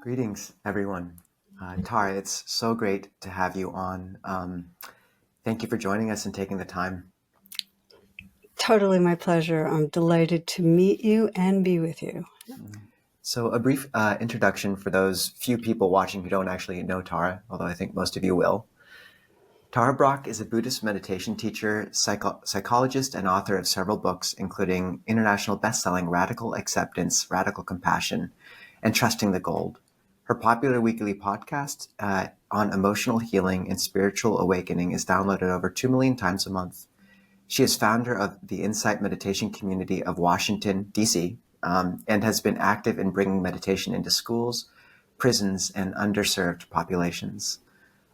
Greetings, everyone. Tara, it's so great to have you on. Thank you for joining us and taking the time. Totally my pleasure. I'm delighted to meet you and be with you. So a brief introduction for those few people watching who don't actually know Tara, although I think most of you will. Tara Brach is a Buddhist meditation teacher, psychologist, and author of several books, including international best-selling Radical Acceptance, Radical Compassion, and Trusting the Gold. Her popular weekly podcast on emotional healing and spiritual awakening is downloaded over 2 million times a month. She is founder of the Insight Meditation Community of Washington, D.C., and has been active in bringing meditation into schools, prisons, and underserved populations.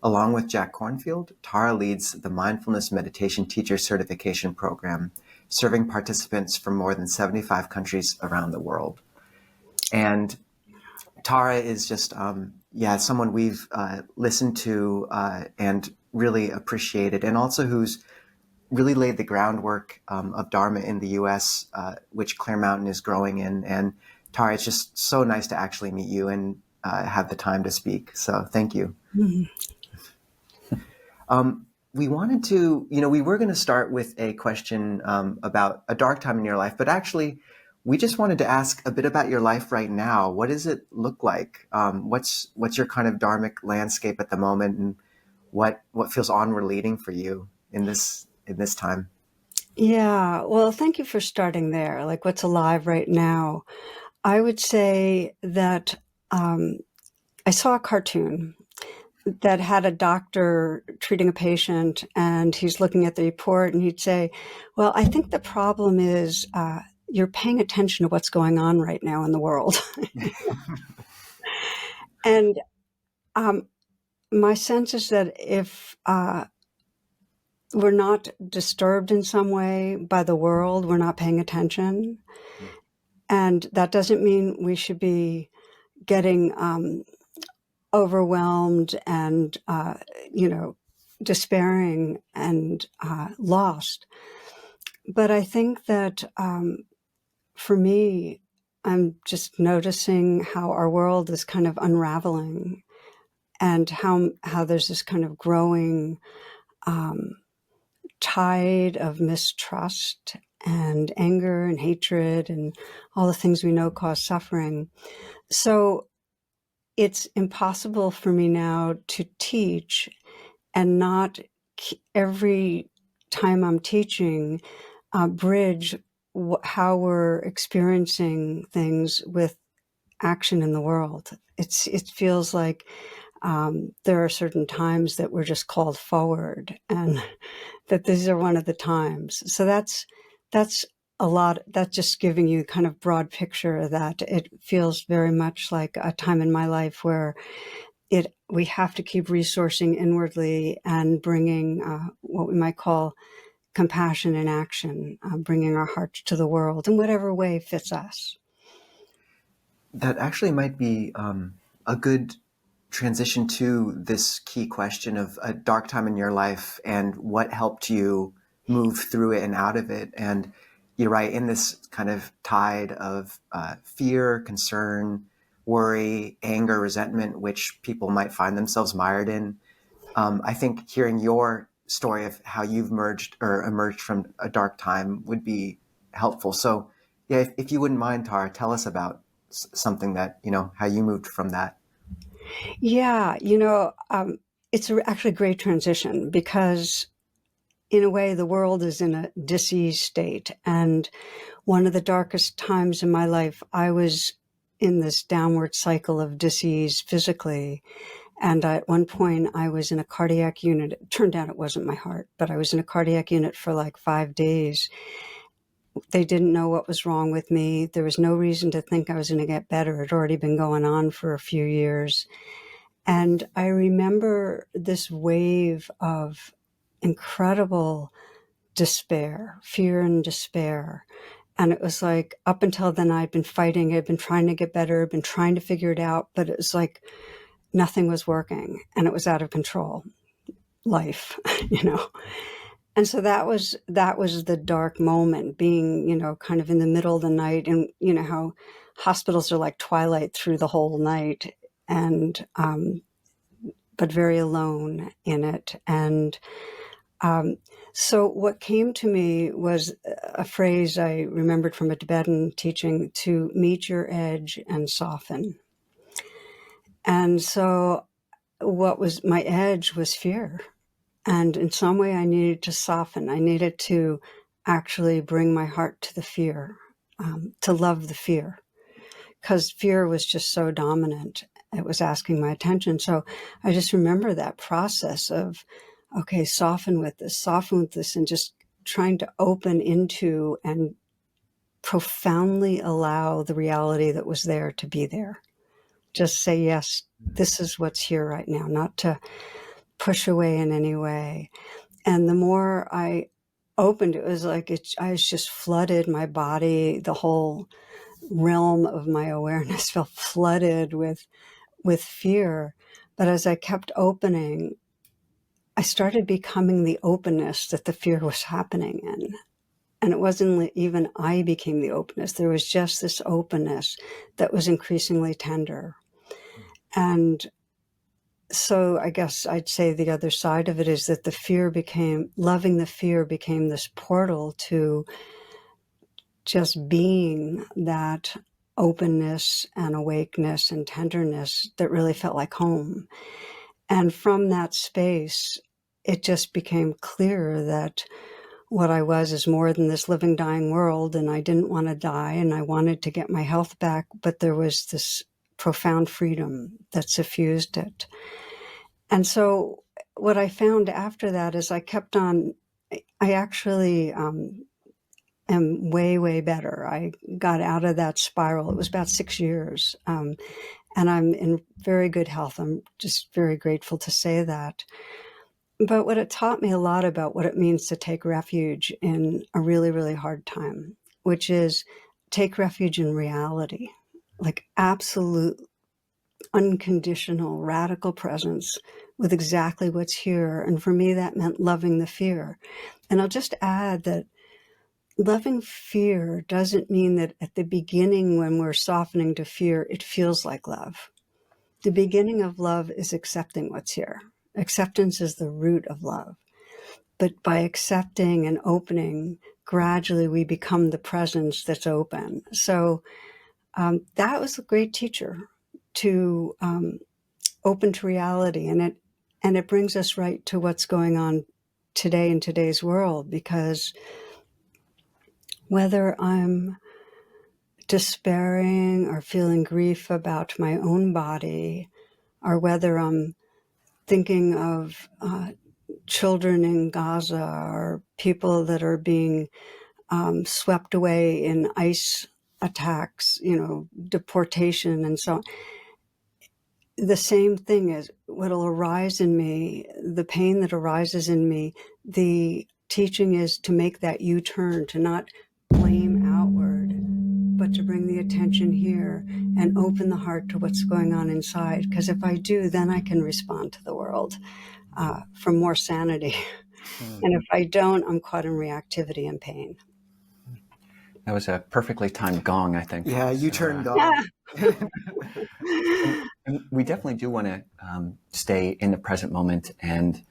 Along with Jack Kornfield, Tara leads the Mindfulness Meditation Teacher Certification Program, serving participants from more than 75 countries around the world. And Tara is just, someone we've listened to and really appreciated, and also who's really laid the groundwork of Dharma in the U.S., which Clear Mountain is growing in. And Tara, it's just so nice to actually meet you and have the time to speak. So thank you. Mm-hmm. We wanted to, we were going to start with a question about a dark time in your life, but actually we just wanted to ask a bit about your life right now. What does it look like? What's your kind of dharmic landscape at the moment, and what feels unrelating for you in this time? Yeah, well, thank you for starting there. Like, what's alive right now? I would say that I saw a cartoon that had a doctor treating a patient, and he's looking at the report, and he'd say, well, I think the problem is you're paying attention to what's going on right now in the world. And my sense is that if we're not disturbed in some way by the world, we're not paying attention. And that doesn't mean we should be getting overwhelmed and, despairing and lost. But I think that for me, I'm just noticing how our world is kind of unraveling, and how there's this kind of growing tide of mistrust and anger and hatred and all the things we know cause suffering. So it's impossible for me now to teach and not every time I'm teaching bridge how we're experiencing things with action in the world. It feels like there are certain times that we're just called forward, and that these are one of the times. So that's a lot. That's just giving you kind of broad picture that it feels very much like a time in my life where we have to keep resourcing inwardly and bringing what we might call compassion in action, bringing our hearts to the world in whatever way fits us. That actually might be a good transition to this key question of a dark time in your life and what helped you move through it and out of it. And you're right, in this kind of tide of fear, concern, worry, anger, resentment, which people might find themselves mired in. I think hearing your story of how you've emerged from a dark time would be helpful. So yeah, if you wouldn't mind, Tara, tell us about something that, how you moved from that. Yeah, it's actually a great transition, because in a way the world is in a disease state. And one of the darkest times in my life, I was in this downward cycle of disease physically. And at one point I was in a cardiac unit. It turned out it wasn't my heart, but I was in a cardiac unit for like 5 days. They didn't know what was wrong with me. There was no reason to think I was going to get better. It had already been going on for a few years. And I remember this wave of incredible despair, fear and despair. And it was like, up until then, I'd been fighting. I'd been trying to get better, I'd been trying to figure it out, but it was like nothing was working, and it was out of control, life, And so that was the dark moment, being, kind of in the middle of the night, and how hospitals are like twilight through the whole night. and but very alone in it. And so what came to me was a phrase I remembered from a Tibetan teaching, to meet your edge and soften. And so what was my edge was fear. And in some way I needed to soften. I needed to actually bring my heart to the fear, to love the fear, because fear was just so dominant. It was asking my attention. So I just remember that process of, okay, soften with this, and just trying to open into and profoundly allow the reality that was there to be there. Just say, yes, this is what's here right now, not to push away in any way. And the more I opened, it was like I was just flooded, my body, the whole realm of my awareness felt flooded with fear. But as I kept opening, I started becoming the openness that the fear was happening in. And it wasn't even I became the openness. There was just this openness that was increasingly tender. And so I guess I'd say the other side of it is that loving the fear became this portal to just being that openness and awakeness and tenderness that really felt like home. And from that space, it just became clear that what I was is more than this living, dying world, and I didn't want to die, and I wanted to get my health back, but there was this profound freedom that suffused it. And so what I found after that is I kept on, I actually am way, way better. I got out of that spiral. It was about 6 years. And I'm in very good health. I'm just very grateful to say that. But what it taught me a lot about what it means to take refuge in a really, really hard time, which is take refuge in reality, like absolute, unconditional, radical presence with exactly what's here. And for me, that meant loving the fear. And I'll just add that loving fear doesn't mean that at the beginning, when we're softening to fear, it feels like love. The beginning of love is accepting what's here. Acceptance is the root of love. But by accepting and opening, gradually we become the presence that's open. So that was a great teacher to open to reality. And it brings us right to what's going on today in today's world, because whether I'm despairing or feeling grief about my own body, or whether I'm thinking of children in Gaza or people that are being swept away in ICE attacks, deportation and so on. The same thing is what'll arise in me, the pain that arises in me, the teaching is to make that U-turn, to not blame outward, but to bring the attention here and open the heart to what's going on inside. Because if I do, then I can respond to the world from more sanity. And if I don't, I'm caught in reactivity and pain. That was a perfectly timed gong, I think. Yeah, U-turn gong. And we definitely do want to stay in the present moment and,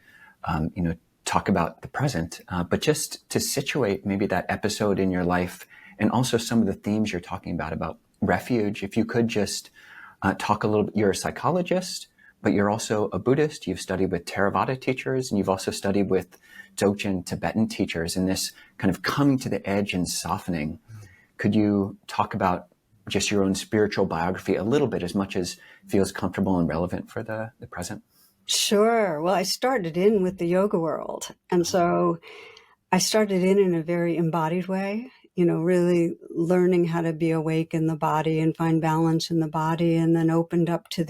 talk about the present, but just to situate maybe that episode in your life and also some of the themes you're talking about refuge, if you could just talk a little bit. You're a psychologist, but you're also a Buddhist. You've studied with Theravada teachers, and you've also studied with Dzogchen Tibetan teachers, and this kind of coming to the edge and softening. Could you talk about just your own spiritual biography a little bit, as much as feels comfortable and relevant for the present? Sure. Well, I started in with the yoga world. And so I started in a very embodied way, really learning how to be awake in the body and find balance in the body, and then opened up to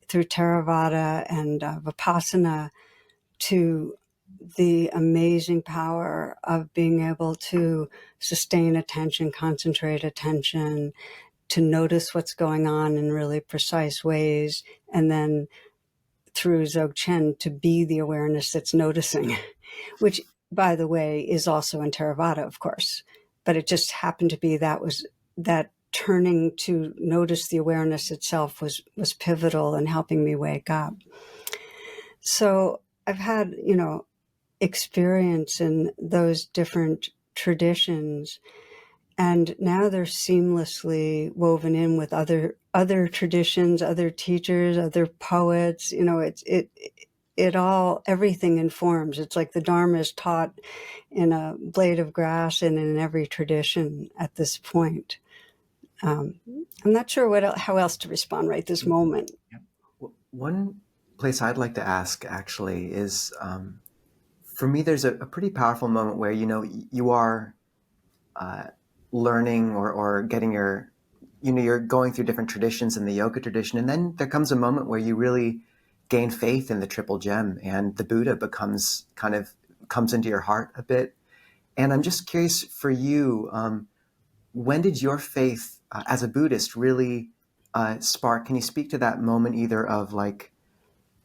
through Theravada and Vipassana, to the amazing power of being able to sustain attention, concentrate attention, to notice what's going on in really precise ways, and then through Dzogchen to be the awareness that's noticing, which, by the way, is also in Theravada, of course. But it just happened to be that turning to notice the awareness itself was pivotal in helping me wake up. So I've had, experience in those different traditions, and now they're seamlessly woven in with other traditions, other teachers, other poets. Everything informs. It's like the Dharma is taught in a blade of grass and in every tradition at this point. I'm not sure how else to respond right this moment. One place I'd like to ask actually is, for me, there's a pretty powerful moment where, you are learning or getting you're going through different traditions in the yoga tradition. And then there comes a moment where you really gain faith in the triple gem and the Buddha comes into your heart a bit. And I'm just curious for you, when did your faith as a Buddhist really spark? Can you speak to that moment either of like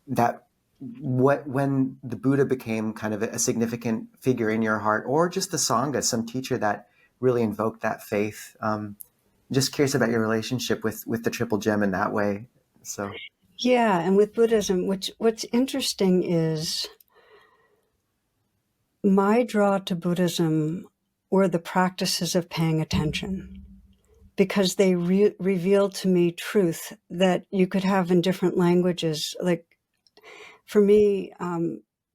that, when the Buddha became kind of a significant figure in your heart, or just the Sangha, some teacher that really invoked that faith? Just curious about your relationship with the triple gem in that way. So yeah, and with Buddhism, what's interesting is my draw to Buddhism were the practices of paying attention, because they revealed to me truth that you could have in different languages. Like for me,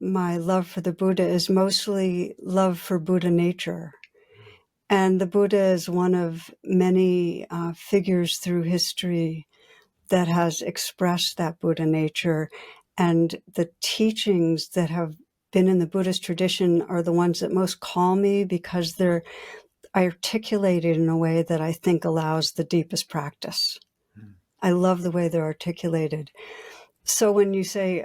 my love for the Buddha is mostly love for Buddha nature. And the Buddha is one of many figures through history that has expressed that Buddha nature. And the teachings that have been in the Buddhist tradition are the ones that most call me, because they're articulated in a way that I think allows the deepest practice. I love the way they're articulated. So when you say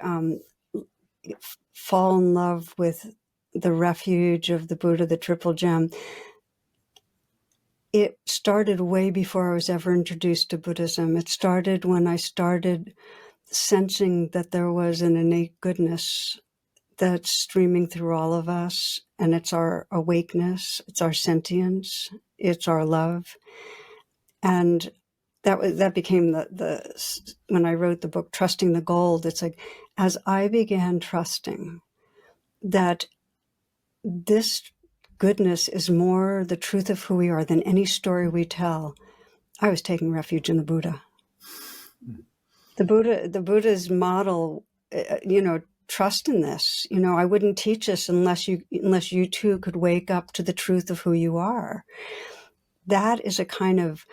fall in love with the refuge of the Buddha, the triple gem, it started way before I was ever introduced to Buddhism. It started when I started sensing that there was an innate goodness that's streaming through all of us, and it's our awakeness, it's our sentience, it's our love. And that became the when I wrote the book Trusting the Gold. It's like, as I began trusting that this goodness is more the truth of who we are than any story we tell, I was taking refuge in the Buddha. The Buddha's model, trust in this. I wouldn't teach this unless you too could wake up to the truth of who you are. That is a kind of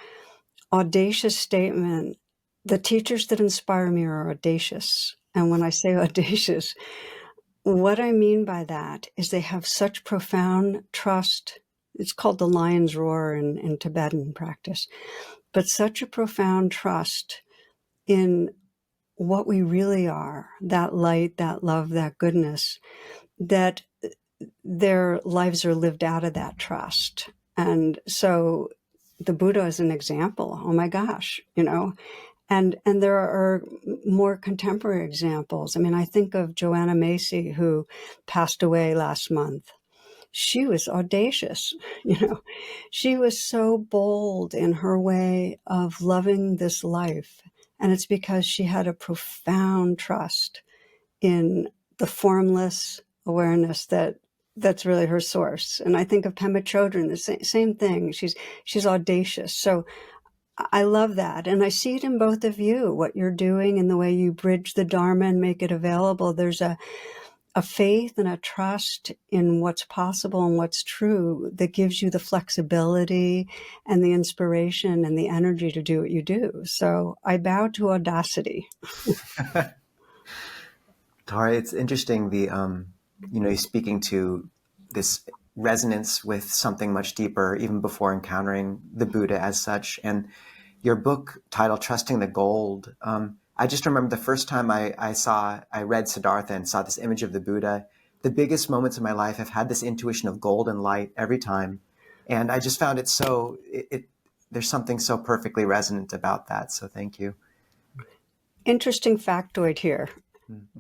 audacious statement. The teachers that inspire me are audacious. And when I say audacious, what I mean by that is they have such profound trust. It's called the lion's roar in Tibetan practice, but such a profound trust in what we really are, that light, that love, that goodness, that their lives are lived out of that trust. And so the Buddha is an example. Oh my gosh, and there are more contemporary examples. I mean, I think of Joanna Macy, who passed away last month. She was audacious, She was so bold in her way of loving this life. And it's because she had a profound trust in the formless awareness that's really her source. And I think of Pema Chodron, the same thing. She's audacious. So I love that. And I see it in both of you, what you're doing and the way you bridge the Dharma and make it available. There's a faith and a trust in what's possible and what's true that gives you the flexibility and the inspiration and the energy to do what you do. So I bow to audacity. Tara, it's interesting, you're speaking to this resonance with something much deeper, even before encountering the Buddha as such. And your book titled Trusting the Gold, I just remember the first time I read Siddhartha and saw this image of the Buddha. The biggest moments of my life, I've had this intuition of gold and light every time. And I just found it there's something so perfectly resonant about that. So thank you. Interesting factoid here.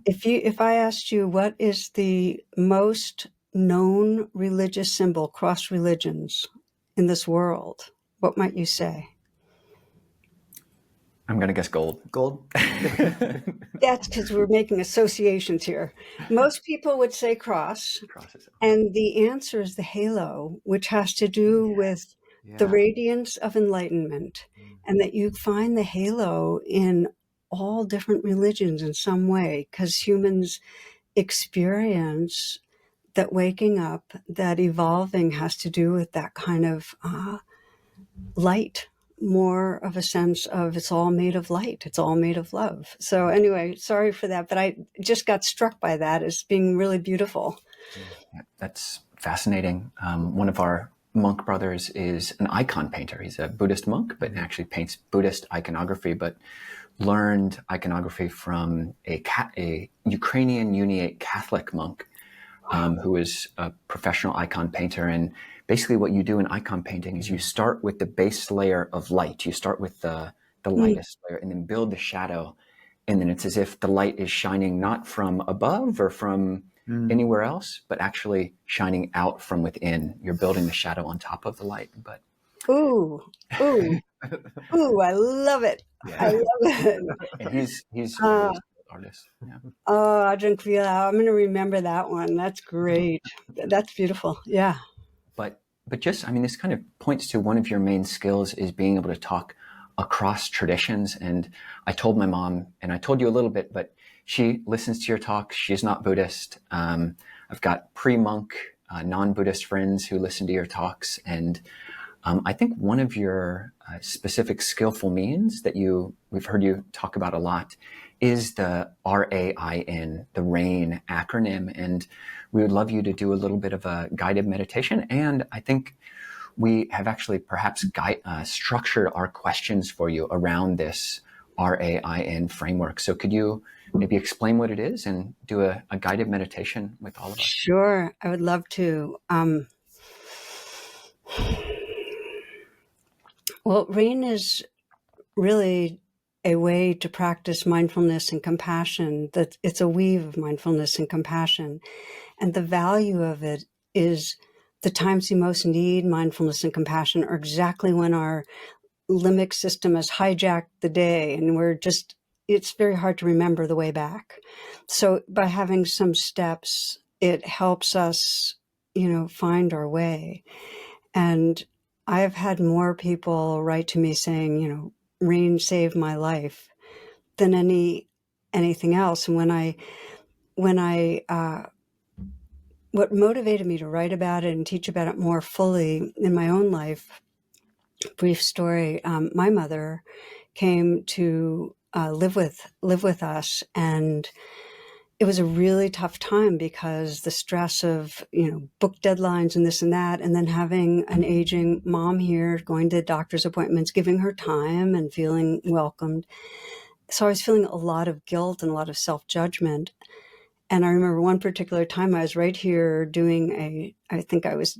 If I asked you what is the most known religious symbol, cross religions in this world, what might you say? I'm going to guess gold. Gold? That's because we're making associations here. Most people would say cross. Crosses. And the answer is the halo, which has to do with the Yeah. radiance of enlightenment, and that you find the halo in all different religions in some way, because humans experience that waking up, that evolving has to do with that kind of light, more of a sense of it's all made of light, it's all made of love. So anyway, sorry for that, but I just got struck by that as being really beautiful. Yeah, that's fascinating. One of our monk brothers is an icon painter. He's a Buddhist monk, but actually paints Buddhist iconography, but learned iconography from a Ukrainian Uniate Catholic monk who is a professional icon painter. And basically what you do in icon painting is you start with the base layer of light. You start with the lightest layer and then build the shadow. And then it's as if the light is shining not from above or from anywhere else, but actually shining out from within. You're building the shadow on top of the light. But Ooh, I love it. Yeah. I love it. and he's a really skilled artist. Yeah. Oh, Ajahn Kovilo, I'm going to remember that one. That's great. That's beautiful. Yeah. But just, I mean, this kind of points to one of your main skills is being able to talk across traditions. And I told my mom, and I told you a little bit, but she listens to your talks. She's not Buddhist. I've got pre-monk, non-Buddhist friends who listen to your talks. And I think one of your specific skillful means that we've heard you talk about a lot is the R.A.I.N, the R.A.I.N acronym. And we would love you to do a little bit of a guided meditation. And I think we have actually perhaps structured our questions for you around this R.A.I.N framework. So could you maybe explain what it is and do a guided meditation with all of us? Sure. I would love to. Well, R.A.I.N is really a way to practice mindfulness and compassion. That it's a weave of mindfulness and compassion. And the value of it is the times we most need mindfulness and compassion are exactly when our limbic system has hijacked the day and it's very hard to remember the way back. So by having some steps, it helps us, find our way. And I've had more people write to me saying, R.A.I.N saved my life than anything else. And what motivated me to write about it and teach about it more fully in my own life, brief story, my mother came to live with us, and it was a really tough time because the stress of, book deadlines and this and that, and then having an aging mom here, going to doctor's appointments, giving her time and feeling welcomed. So I was feeling a lot of guilt and a lot of self-judgment. And I remember one particular time I was right here doing I think I was,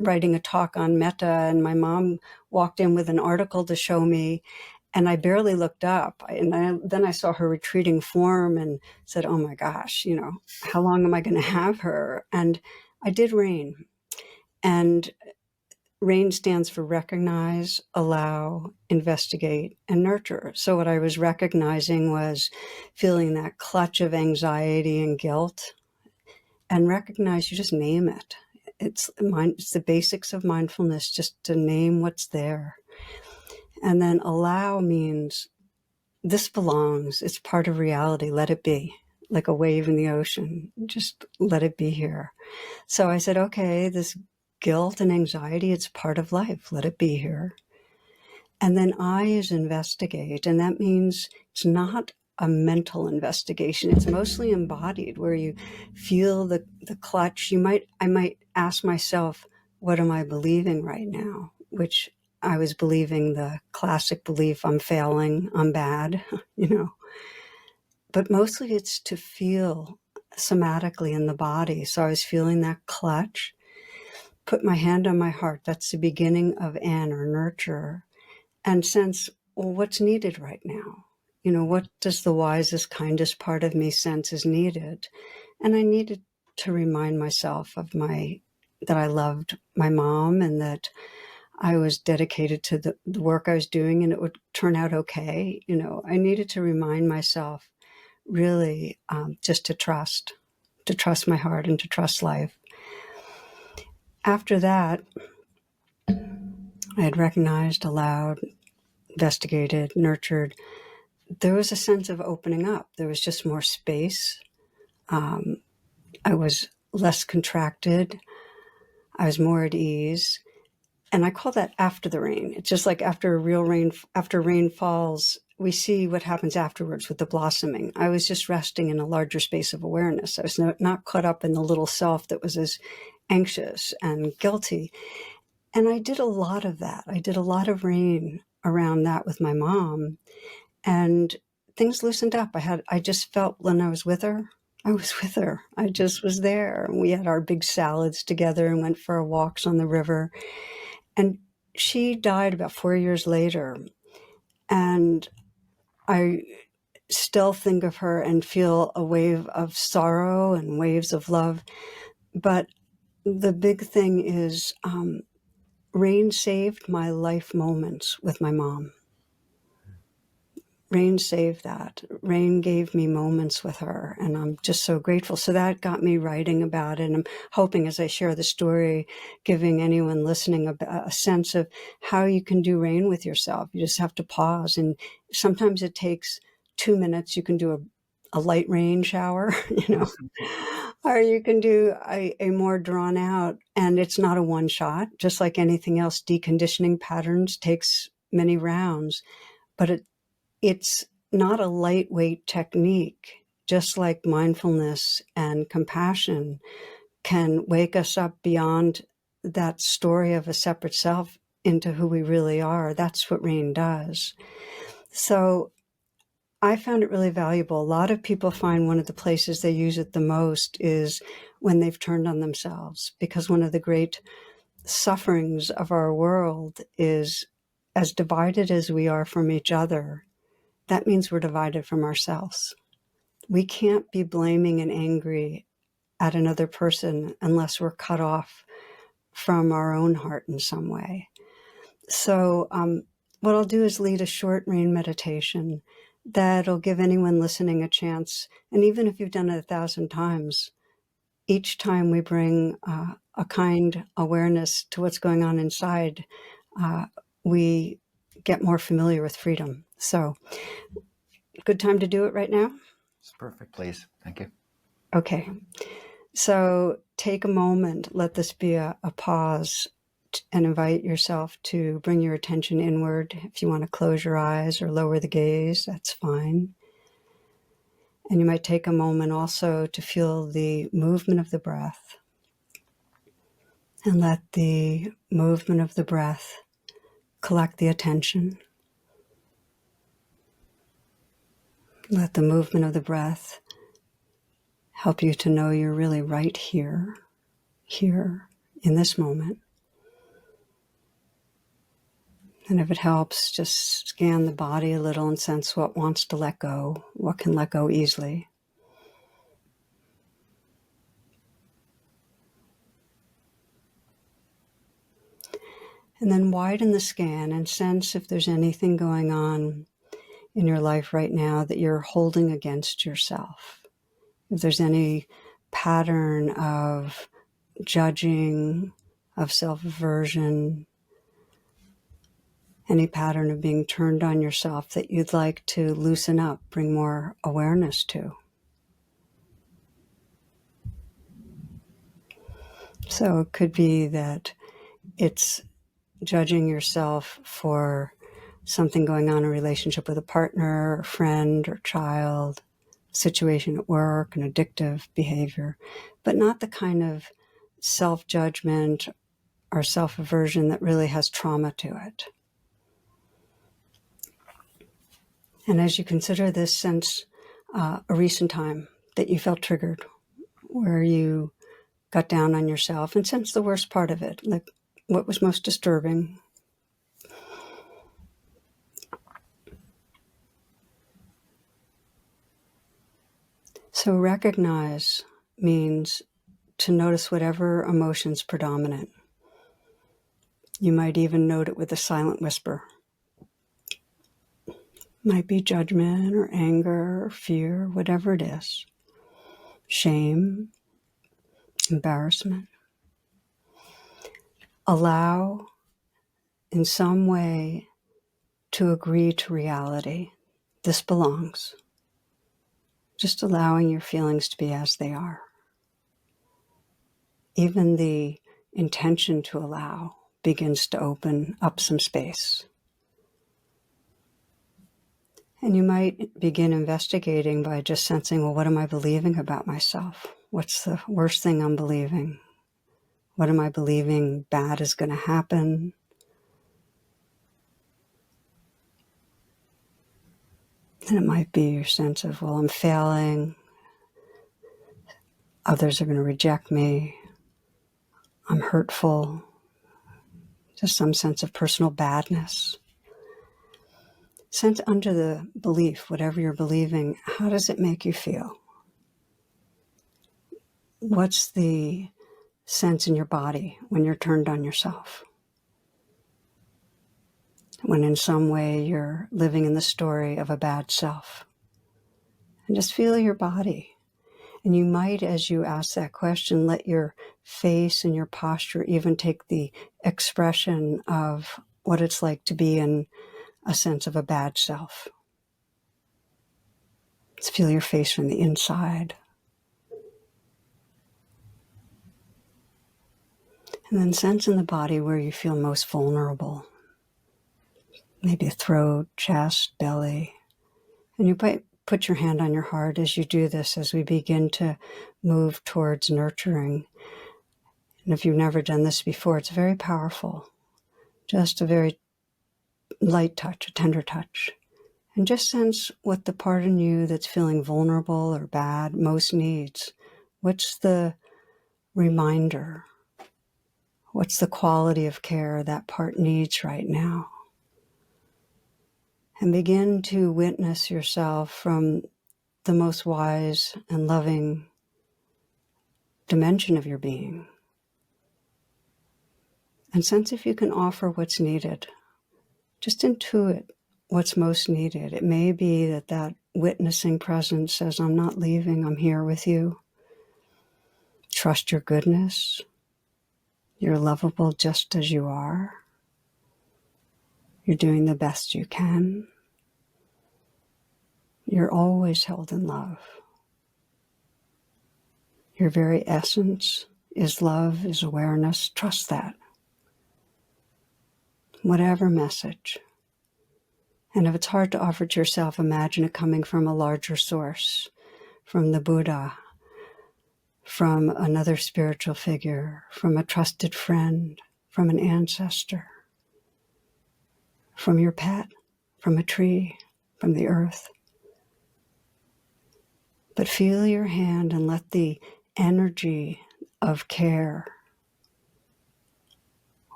writing a talk on metta, and my mom walked in with an article to show me, and I barely looked up. Then I saw her retreating form and said, oh my gosh, how long am I going to have her? And I did R.A.I.N. And R.A.I.N stands for recognize, allow, investigate, and nurture. So what I was recognizing was feeling that clutch of anxiety and guilt, and recognize, you just name it. It's the basics of mindfulness, just to name what's there. And then allow means this belongs, it's part of reality, let it be, like a wave in the ocean, just let it be here. So I said, okay, this guilt and anxiety, it's part of life, let it be here. And then I is investigate, and that means it's not a mental investigation. It's mostly embodied, where you feel the clutch. I might ask myself, what am I believing right now? Which I was believing the classic belief, I'm failing, I'm bad, But mostly it's to feel somatically in the body. So I was feeling that clutch, put my hand on my heart. That's the beginning of N, or nurture, and sense, well, what's needed right now? What does the wisest, kindest part of me sense is needed? And I needed to remind myself of that I loved my mom, and that I was dedicated to the work I was doing and it would turn out okay. I needed to remind myself really just to trust my heart and to trust life. After that, I had recognized, allowed, investigated, nurtured. There was a sense of opening up. There was just more space. I was less contracted. I was more at ease. And I call that after the rain. It's just like after rain falls, we see what happens afterwards with the blossoming. I was just resting in a larger space of awareness. I was not caught up in the little self that was as anxious and guilty. And I did a lot of that. I did a lot of rain around that with my mom. And things loosened up. I just felt when I was with her, I was with her. I just was there. And we had our big salads together and went for walks on the river. And she died about 4 years later. And I still think of her and feel a wave of sorrow and waves of love. But the big thing is rain saved my life moments with my mom. Rain saved that. Rain gave me moments with her, and I'm just so grateful. So that got me writing about it. And I'm hoping as I share the story, giving anyone listening a sense of how you can do rain with yourself. You just have to pause. And sometimes it takes 2 minutes. You can do a light rain shower, or you can do a more drawn out, and it's not a one shot. Just like anything else, deconditioning patterns takes many rounds, but it's not a lightweight technique, just like mindfulness and compassion can wake us up beyond that story of a separate self into who we really are. That's what rain does. So I found it really valuable. A lot of people find one of the places they use it the most is when they've turned on themselves, because one of the great sufferings of our world is, as divided as we are from each other, that means we're divided from ourselves. We can't be blaming and angry at another person unless we're cut off from our own heart in some way. So what I'll do is lead a short rain meditation that'll give anyone listening a chance. And even if you've done it 1,000 times, each time we bring a kind awareness to what's going on inside, we get more familiar with freedom. So good time to do it right now? It's perfect, please. Thank you. Okay. So take a moment, let this be a pause, and invite yourself to bring your attention inward. If you want to close your eyes or lower the gaze, that's fine. And you might take a moment also to feel the movement of the breath. And let the movement of the breath collect the attention. Let the movement of the breath help you to know you're really right here in this moment. And if it helps, just scan the body a little and sense what wants to let go, what can let go easily. And then widen the scan and sense if there's anything going on in your life right now that you're holding against yourself. If there's any pattern of judging, of self-aversion, any pattern of being turned on yourself that you'd like to loosen up, bring more awareness to. So it could be that it's judging yourself for something going on in a relationship with a partner, or friend, or child, situation at work, an addictive behavior, but not the kind of self-judgment or self-aversion that really has trauma to it. And as you consider this, sense a recent time that you felt triggered, where you got down on yourself, and sense the worst part of it, like what was most disturbing. So recognize means to notice whatever emotion's predominant. You might even note it with a silent whisper. Might be judgment or anger or fear, whatever it is. Shame, embarrassment. Allow in some way to agree to reality. This belongs. Just allowing your feelings to be as they are. Even the intention to allow begins to open up some space. And you might begin investigating by just sensing, well, what am I believing about myself? What's the worst thing I'm believing? What am I believing bad is going to happen? And it might be your sense of, well, I'm failing. Others are going to reject me. I'm hurtful. Just some sense of personal badness. Sense under the belief, whatever you're believing, how does it make you feel? What's the sense in your body when you're turned on yourself? When in some way you're living in the story of a bad self. And just feel your body. And you might, as you ask that question, let your face and your posture even take the expression of what it's like to be in a sense of a bad self. Just feel your face from the inside. And then sense in the body where you feel most vulnerable. Maybe throat, chest, belly. And you might put your hand on your heart as you do this, as we begin to move towards nurturing. And if you've never done this before, it's very powerful. Just a very light touch, a tender touch. And just sense what the part in you that's feeling vulnerable or bad most needs. What's the reminder? What's the quality of care that part needs right now? And begin to witness yourself from the most wise and loving dimension of your being. And sense if you can offer what's needed. Just intuit what's most needed. It may be that witnessing presence says, I'm not leaving, I'm here with you. Trust your goodness. You're lovable just as you are. You're doing the best you can. You're always held in love. Your very essence is love, is awareness. Trust that. Whatever message. And if it's hard to offer to yourself, imagine it coming from a larger source, from the Buddha, from another spiritual figure, from a trusted friend, from an ancestor, from your pet, from a tree, from the earth. But feel your hand and let the energy of care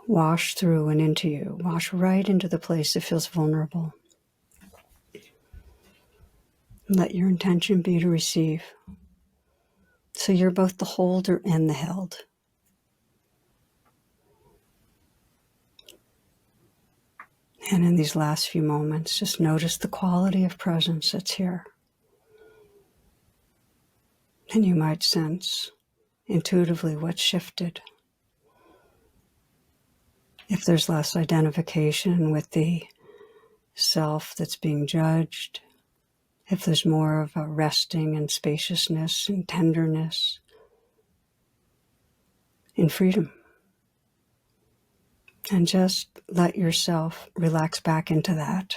wash through and into you, wash right into the place that feels vulnerable. Let your intention be to receive. So you're both the holder and the held. And in these last few moments, just notice the quality of presence that's here. And you might sense intuitively what's shifted. If there's less identification with the self that's being judged, if there's more of a resting and spaciousness and tenderness, in freedom. And just let yourself relax back into that.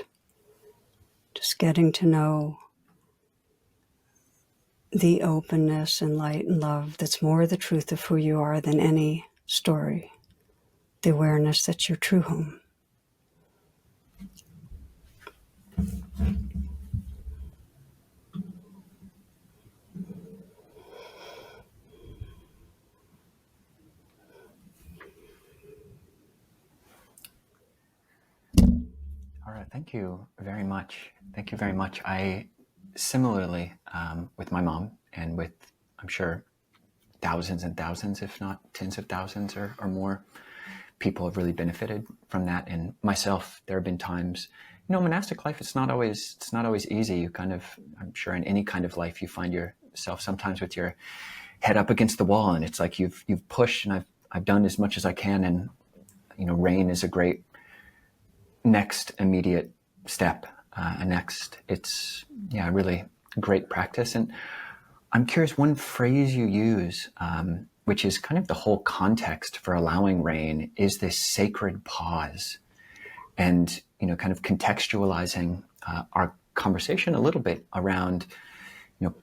Just getting to know the openness and light and love that's more the truth of who you are than any story. The awareness that's your true home. All right, thank you very much. Thank you very much. I similarly, with my mom and with, I'm sure, thousands and thousands, if not tens of thousands or more people have really benefited from that. And myself, there have been times, monastic life, it's not always easy. You kind of, I'm sure in any kind of life, you find yourself sometimes with your head up against the wall, and it's like you've pushed, and I've done as much as I can. And, R.A.I.N is a great next immediate step. It's really great practice. And I'm curious, one phrase you use, which is kind of the whole context for allowing R.A.I.N, is this sacred pause. And, kind of contextualizing our conversation a little bit around,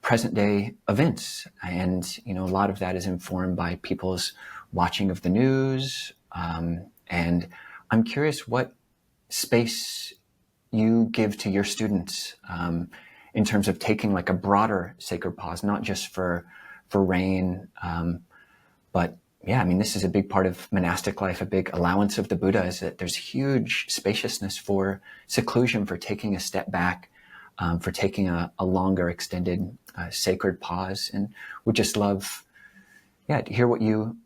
present day events. And, a lot of that is informed by people's watching of the news. And I'm curious what space you give to your students in terms of taking like a broader sacred pause, not just for R.A.I.N, but this is a big part of monastic life. A big allowance of the Buddha is that there's huge spaciousness for seclusion, for taking a step back, for taking a longer extended sacred pause. And would just love, to hear what you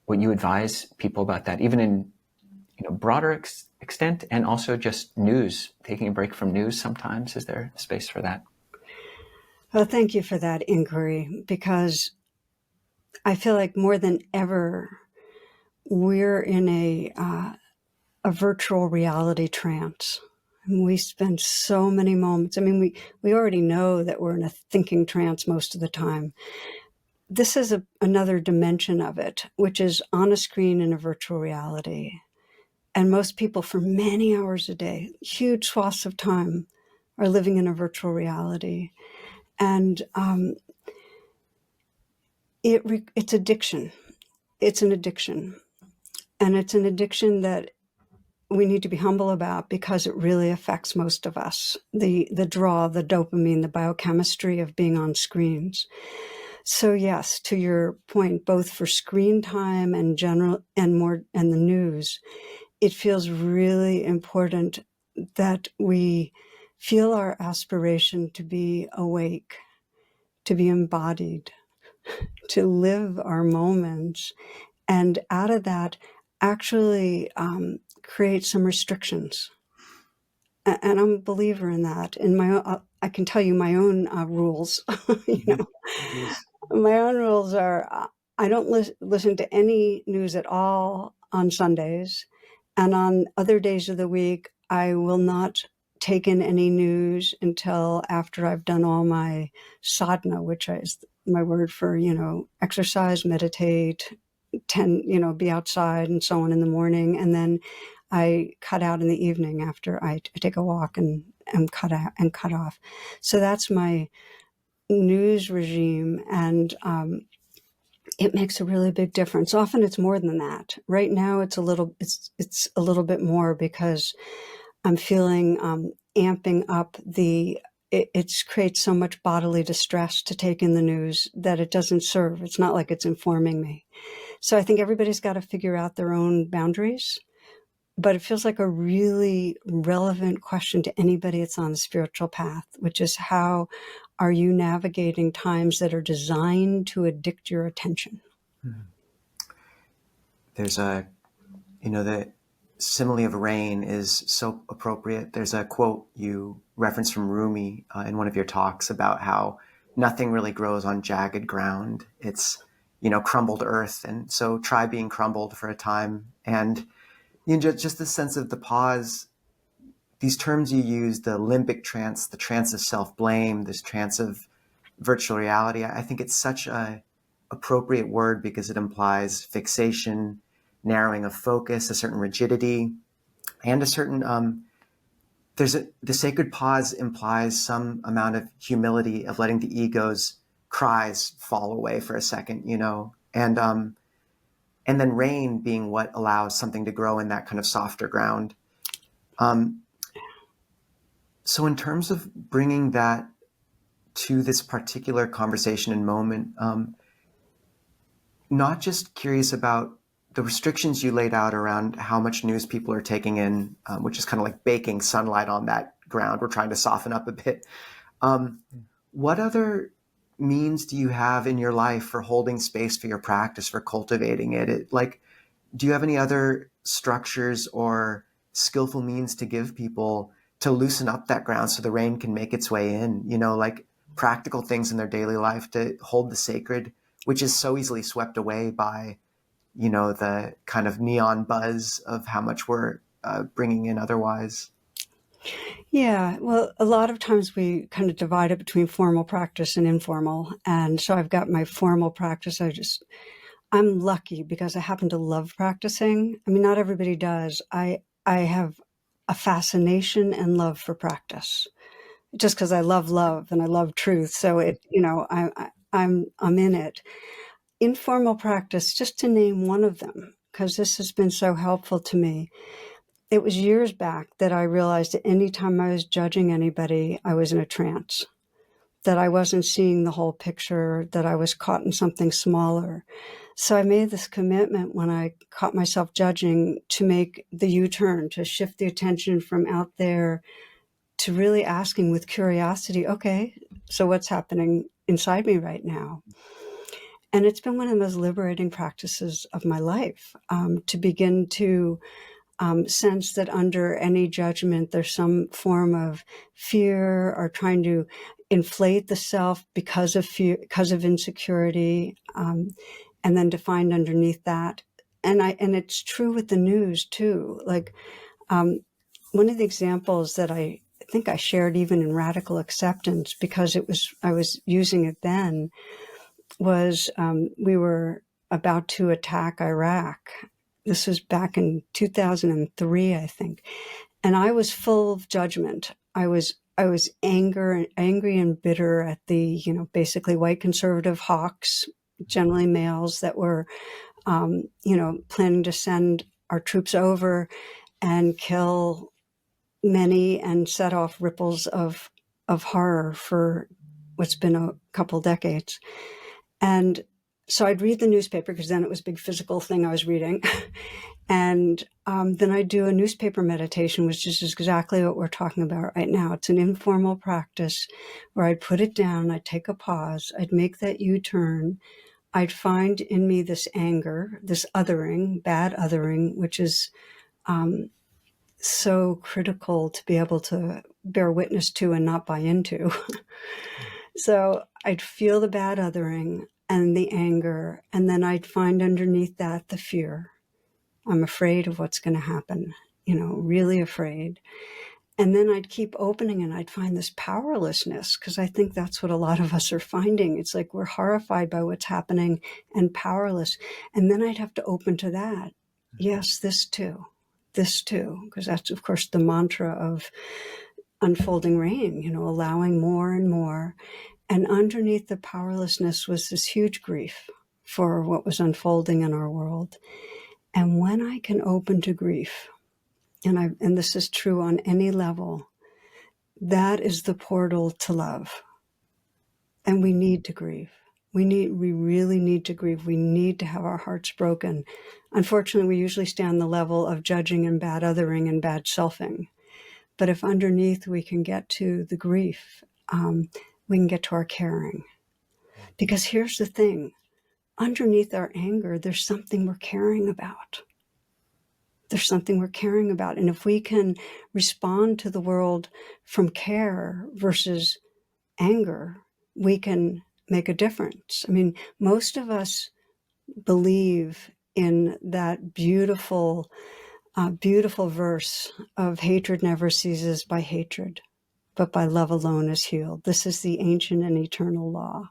advise people about that, even in broader extent, and also just news, taking a break from news sometimes. Is there space for that? Well, thank you for that inquiry, because I feel like more than ever, we're in a virtual reality trance. And we spend so many moments. We already know that we're in a thinking trance most of the time. This is another dimension of it, which is on a screen in a virtual reality. And most people for many hours a day, huge swaths of time, are living in a virtual reality. And it's addiction. It's an addiction. And it's an addiction that we need to be humble about, because it really affects most of us. The draw, the dopamine, the biochemistry of being on screens. So yes, to your point, both for screen time and general and the news, it feels really important that we feel our aspiration to be awake, to be embodied, to live our moments, and out of that actually create some restrictions. And I'm a believer in that. In I can tell you my own rules. My own rules are: I don't listen to any news at all on Sundays, and on other days of the week, I will not take in any news until after I've done all my sadhana, which is my word for exercise, meditate, be outside and so on in the morning, and then I cut out in the evening after I take a walk and cut off. So that's my news regime, and it makes a really big difference. Often it's more than that. Right now it's a little bit more, because I'm feeling amping up it creates so much bodily distress to take in the news that it doesn't serve. It's not like it's informing me. So I think everybody's got to figure out their own boundaries. But it feels like a really relevant question to anybody that's on the spiritual path, which is, how are you navigating times that are designed to addict your attention? There's the simile of rain is so appropriate. There's a quote you referenced from Rumi in one of your talks about how nothing really grows on jagged ground. It's, crumbled earth. And so try being crumbled for a time. And just the sense of the pause, these terms you use, the limbic trance, the trance of self-blame, this trance of virtual reality, I think it's such a appropriate word, because it implies fixation, narrowing of focus, a certain rigidity, and a certain, the sacred pause implies some amount of humility, of letting the ego's cries fall away for a second, and then rain being what allows something to grow in that kind of softer ground. So in terms of bringing that to this particular conversation and moment, not just curious about the restrictions you laid out around how much news people are taking in, which is kind of like baking sunlight on that ground. We're trying to soften up a bit. What other means do you have in your life for holding space for your practice, for cultivating it? do you have any other structures or skillful means to give people to loosen up that ground so the rain can make its way in, like practical things in their daily life to hold the sacred, which is so easily swept away by, the kind of neon buzz of how much we're bringing in otherwise? Yeah, well, a lot of times we kind of divide it between formal practice and informal. And so I've got my formal practice. I'm lucky because I happen to love practicing. I mean, not everybody does. I have a fascination and love for practice just because I love and I love truth. So I'm in it. Informal practice, just to name one of them, because this has been so helpful to me. It was years back that I realized that anytime I was judging anybody, I was in a trance, that I wasn't seeing the whole picture, that I was caught in something smaller. So I made this commitment when I caught myself judging to make the U-turn, to shift the attention from out there to really asking with curiosity, okay, so what's happening inside me right now? And it's been one of the most liberating practices of my life, to begin to sense that under any judgment, there's some form of fear or trying to inflate the self because of fear, because of insecurity, and then to find underneath that. And it's true with the news too. Like one of the examples that I think I shared even in Radical Acceptance, because I was using it then, was we were about to attack Iraq. This was back in 2003, I think. And I was full of judgment. I was angry and bitter at the, basically white conservative hawks, generally males, that were, planning to send our troops over and kill many and set off ripples of horror for what's been a couple decades. And so I'd read the newspaper because then it was a big physical thing I was reading. And then I'd do a newspaper meditation, which is exactly what we're talking about right now. It's an informal practice where I'd put it down, I'd take a pause, I'd make that U-turn, I'd find in me this anger, this othering, bad othering, which is so critical to be able to bear witness to and not buy into. So I'd feel the bad othering and the anger, and then I'd find underneath that the fear. I'm afraid of what's going to happen, really afraid. And then I'd keep opening and I'd find this powerlessness, because I think that's what a lot of us are finding. It's like we're horrified by what's happening and powerless. And then I'd have to open to that. Yes, this too, because that's, of course, the mantra of unfolding rain, allowing more and more. And underneath the powerlessness was this huge grief for what was unfolding in our world. And when I can open to grief, and this is true on any level, that is the portal to love. And we need to grieve. We really need to grieve. We need to have our hearts broken. Unfortunately, we usually stay on the level of judging and bad othering and bad selfing. But if underneath we can get to the grief, we can get to our caring. Because here's the thing, underneath our anger, there's something we're caring about. There's something we're caring about. And if we can respond to the world from care versus anger, we can make a difference. I mean, most of us believe in that beautiful, beautiful verse of hatred never ceases by hatred, but by love alone is healed. This is the ancient and eternal law.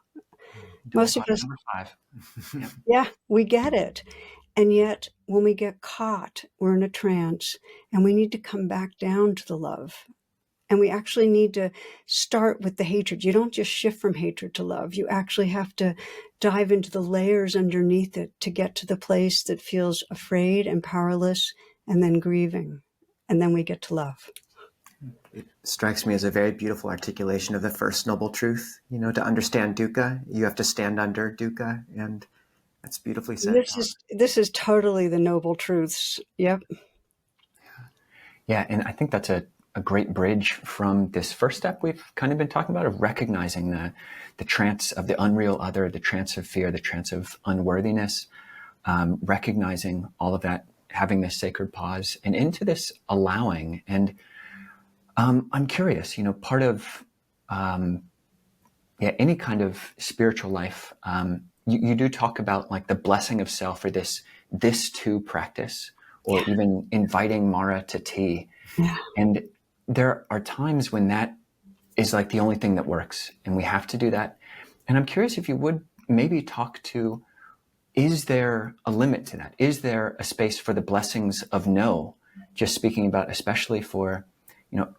Most of us, Number 5. yeah, we get it. And yet, when we get caught, we're in a trance, and we need to come back down to the love. And we actually need to start with the hatred. You don't just shift from hatred to love. You actually have to dive into the layers underneath it to get to the place that feels afraid and powerless, and then grieving. And then we get to love. It strikes me as a very beautiful articulation of the first noble truth. To understand dukkha, you have to stand under dukkha, and that's beautifully said. This is totally the noble truths. Yep. Yeah, and I think that's a great bridge from this first step we've kind of been talking about, of recognizing the trance of the unreal other, the trance of fear, the trance of unworthiness, recognizing all of that, having this sacred pause, and into this allowing. And I'm curious, part of any kind of spiritual life, you do talk about like the blessing of self, or this too practice, or even inviting Mara to tea. Yeah. And there are times when that is like the only thing that works, and we have to do that. And I'm curious if you would maybe talk to, is there a limit to that? Is there a space for the blessings of no? Just speaking about, especially for,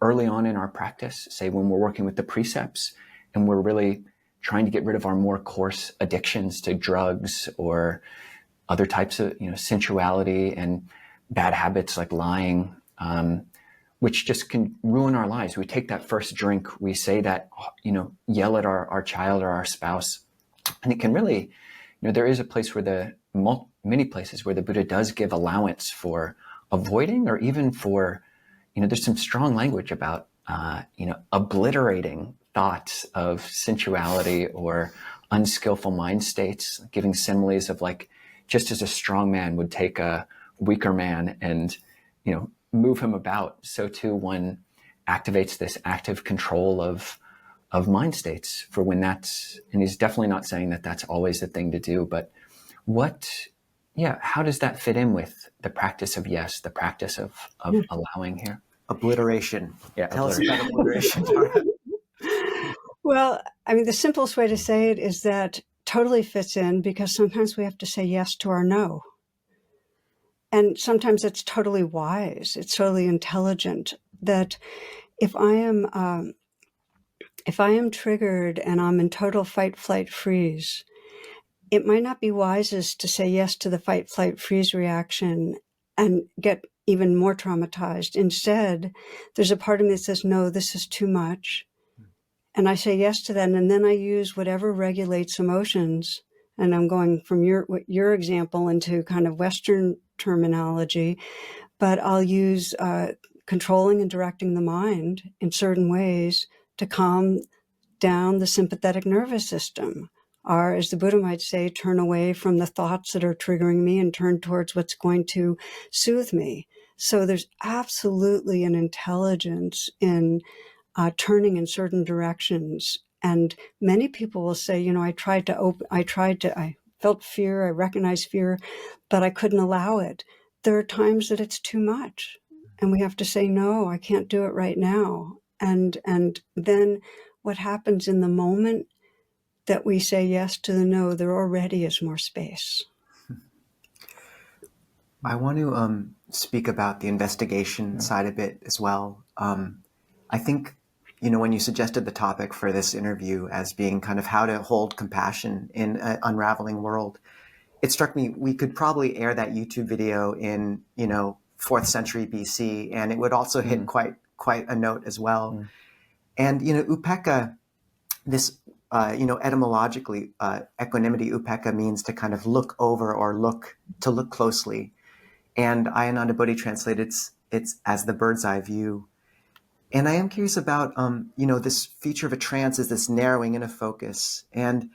early on in our practice, say when we're working with the precepts and we're really trying to get rid of our more coarse addictions to drugs or other types of, sensuality and bad habits like lying, which just can ruin our lives. We take that first drink, we say that, yell at our child or our spouse, and it can really, there is a place where many places where the Buddha does give allowance for avoiding, or even for, there's some strong language about, obliterating thoughts of sensuality or unskillful mind states, giving similes of like, just as a strong man would take a weaker man and, move him about, so too one activates this active control of mind states for when that's, and he's definitely not saying that that's always the thing to do, but how does that fit in with the practice of yes, the practice of allowing here? Obliteration. Yeah, Tell us about obliteration, Tara. Well, I mean, the simplest way to say it is that totally fits in, because sometimes we have to say yes to our no. And sometimes it's totally wise. It's totally intelligent that if I am triggered and I'm in total fight, flight, freeze, it might not be wisest to say yes to the fight, flight, freeze reaction and get even more traumatized. Instead, there's a part of me that says, no, this is too much. And I say yes to that. And then I use whatever regulates emotions. And I'm going from your example into kind of Western terminology, but I'll use controlling and directing the mind in certain ways to calm down the sympathetic nervous system, or, as the Buddha might say, turn away from the thoughts that are triggering me and turn towards what's going to soothe me. So there's absolutely an intelligence in turning in certain directions. And many people will say, I felt fear, I recognized fear, but I couldn't allow it. There are times that it's too much, and we have to say, no, I can't do it right now. And then what happens in the moment that we say yes to the no, there already is more space. I want to speak about the investigation side of it as well. I think, when you suggested the topic for this interview as being kind of how to hold compassion in an unraveling world, it struck me we could probably air that YouTube video in, 4th century BC, and it would also hit quite a note as well. And, upekkha, this, etymologically, equanimity, upekkha, means to kind of look over or look closely. And Ayananda Bodhi translated it's as the bird's eye view. And I am curious about, this feature of a trance is this narrowing in of focus. And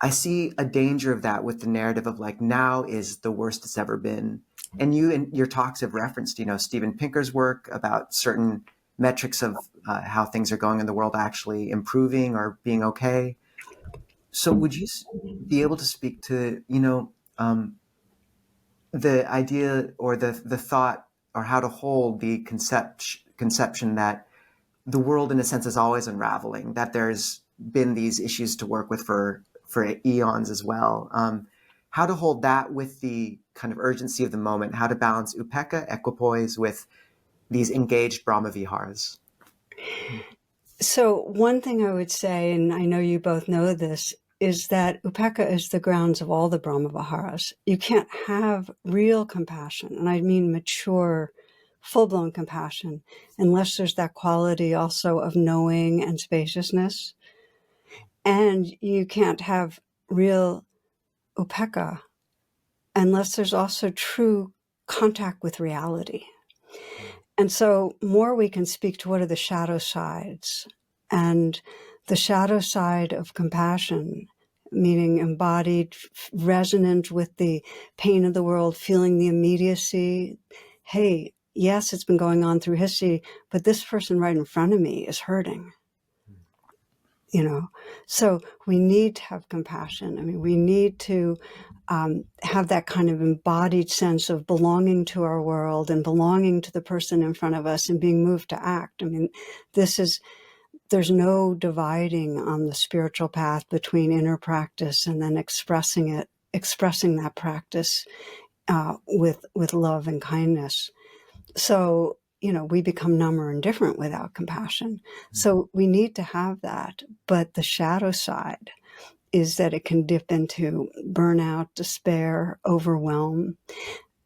I see a danger of that with the narrative of like, now is the worst it's ever been. And you in your talks have referenced, Steven Pinker's work about certain metrics of how things are going in the world actually improving or being okay. So would you be able to speak to, the idea or the thought or how to hold the conception that the world in a sense is always unraveling, that there's been these issues to work with for eons as well. How to hold that with the kind of urgency of the moment, how to balance upekkha, equipoise, with these engaged brahmaviharas. So one thing I would say, and I know you both know this, is that upekkha is the grounds of all the brahmaviharas. You can't have real compassion, and I mean mature, full-blown compassion, unless there's that quality also of knowing and spaciousness. And you can't have real upekkha unless there's also true contact with reality. And so more we can speak to what are the shadow sides. And the shadow side of compassion meaning embodied, resonant with the pain of the world, feeling the immediacy. Hey, yes, it's been going on through history, but this person right in front of me is hurting. You know, so we need to have compassion. I mean, we need to have that kind of embodied sense of belonging to our world and belonging to the person in front of us and being moved to act. I mean, there's no dividing on the spiritual path between inner practice and then expressing that practice with love and kindness. So, you know, we become numb or indifferent without compassion. So we need to have that. But the shadow side is that it can dip into burnout, despair, overwhelm.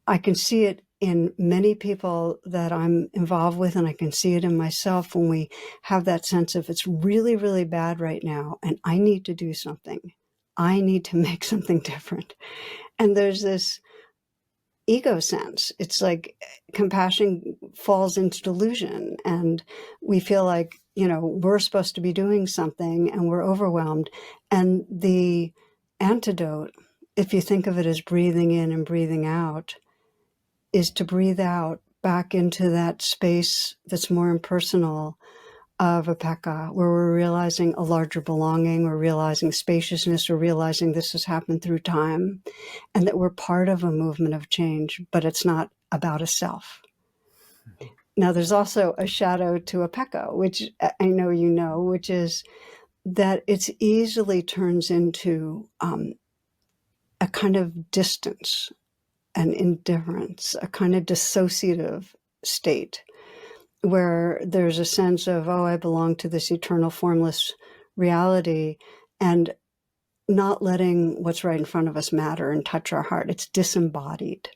I can see it in many people that I'm involved with, and I can see it in myself when we have that sense of it's really, really bad right now, and I need to do something. I need to make something different. And there's this ego sense. It's like compassion falls into delusion, and we feel like, you know, we're supposed to be doing something and we're overwhelmed. And the antidote, if you think of it as breathing in and breathing out, is to breathe out back into that space that's more impersonal of upekkha, where we're realizing a larger belonging, we're realizing spaciousness, we're realizing this has happened through time, and that we're part of a movement of change, but it's not about a self. Now, there's also a shadow to upekkha, which I know you know, which is that it easily turns into a kind of distance and indifference, a kind of dissociative state, where there's a sense of, oh, I belong to this eternal formless reality, and not letting what's right in front of us matter and touch our heart. It's disembodied.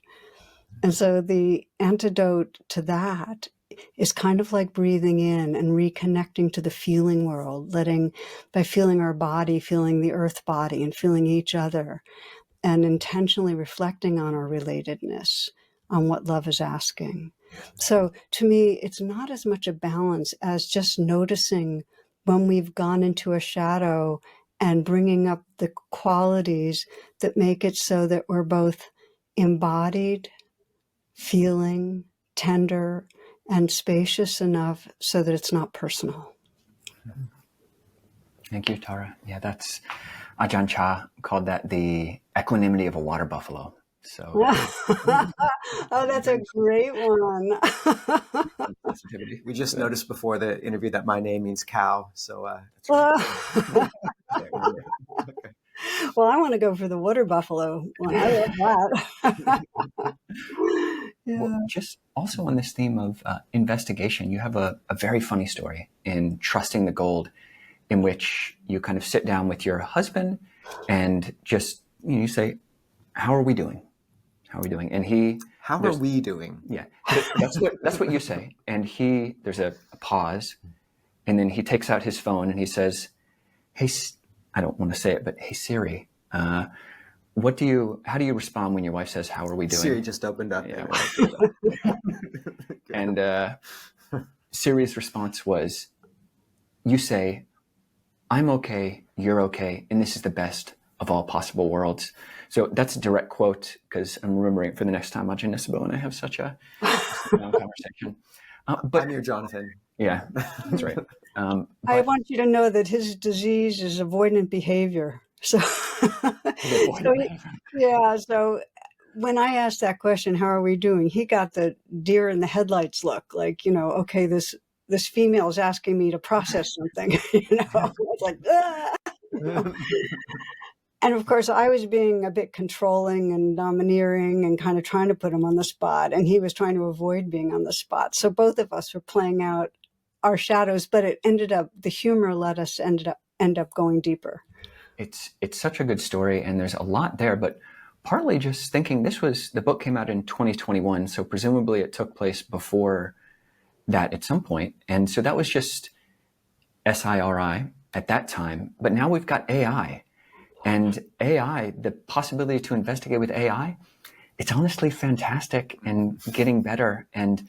And so the antidote to that is kind of like breathing in and reconnecting to the feeling world, by feeling our body, feeling the earth body, and feeling each other, and intentionally reflecting on our relatedness, on what love is asking. So to me, it's not as much a balance as just noticing when we've gone into a shadow and bringing up the qualities that make it so that we're both embodied, feeling, tender, and spacious enough so that it's not personal. Thank you, Tara. Yeah, that's Ajahn Chah called that the equanimity of a water buffalo. So, oh, that's a great one. Sensitivity. We just noticed before the interview that my name means cow, so that's right. Okay. Well, I want to go for the water buffalo one. I love that. Yeah. Well, just also on this theme of investigation, you have a very funny story in Trusting the Gold, in which you kind of sit down with your husband and just, you say, how are we doing? How are we doing? And how are we doing? Yeah, that's what you say. And there's a pause, and then he takes out his phone and he says, hey, I don't want to say it, but hey, Siri, how do you respond when your wife says, how are we doing? Siri just opened up. Yeah. And Siri's response was, you say, I'm okay, you're okay, and this is the best of all possible worlds. So that's a direct quote, because I'm remembering it for the next time Ajahn Nisabho and I have such a conversation. But I'm your Jonathan. Yeah, that's right. I want you to know that his disease is avoidant behavior. So, so when I asked that question, how are we doing? He got the deer in the headlights look, like, okay, this female is asking me to process something, It's like, ah! And of course, I was being a bit controlling and domineering and kind of trying to put him on the spot, and he was trying to avoid being on the spot. So both of us were playing out our shadows, but the humor let us end up going deeper. It's such a good story, and there's a lot there, but partly just thinking the book came out in 2021, so presumably it took place before that at some point. And so that was just SIRI at that time, but now we've got AI. And AI, the possibility to investigate with AI, it's honestly fantastic and getting better. And,